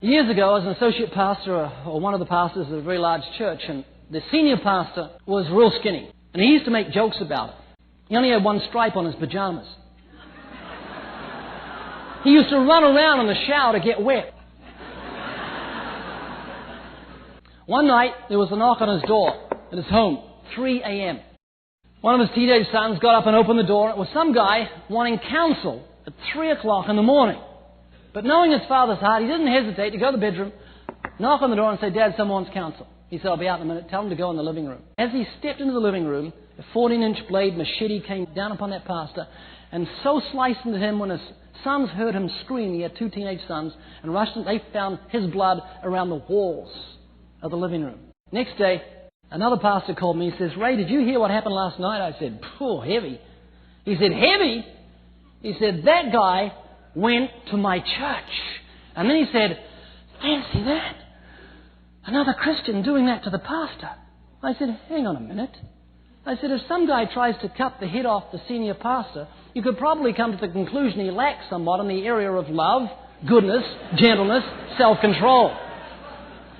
Years ago, I was an associate pastor or one of the pastors of a very large church, and the senior pastor was real skinny. And he used to make jokes about it. He only had one stripe on his pajamas. He used to run around in the shower to get wet. One night, there was a knock on his door at his home, 3 a.m. One of his teenage sons got up and opened the door, and it was some guy wanting counsel at 3 o'clock in the morning. But knowing his father's heart, he didn't hesitate to go to the bedroom, knock on the door and say, "Dad, someone wants counsel." He said, "I'll be out in a minute. Tell him to go in the living room." As he stepped into the living room, a 14-inch blade machete came down upon that pastor and so sliced into him when his sons heard him scream. He had 2 teenage sons, and rushed in. They found his blood around the walls of the living room. Next day, another pastor called me. He says, "Ray, did you hear what happened last night?" I said, "Poor, heavy." He said, "Heavy?" He said, "That guy went to my church." And then he said, "Fancy that. Another Christian doing that to the pastor." I said, "Hang on a minute." I said, "If some guy tries to cut the head off the senior pastor, you could probably come to the conclusion he lacks somewhat in the area of love, goodness, gentleness, self-control."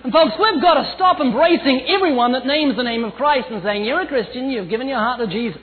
And folks, we've got to stop embracing everyone that names the name of Christ and saying, "You're a Christian, you've given your heart to Jesus."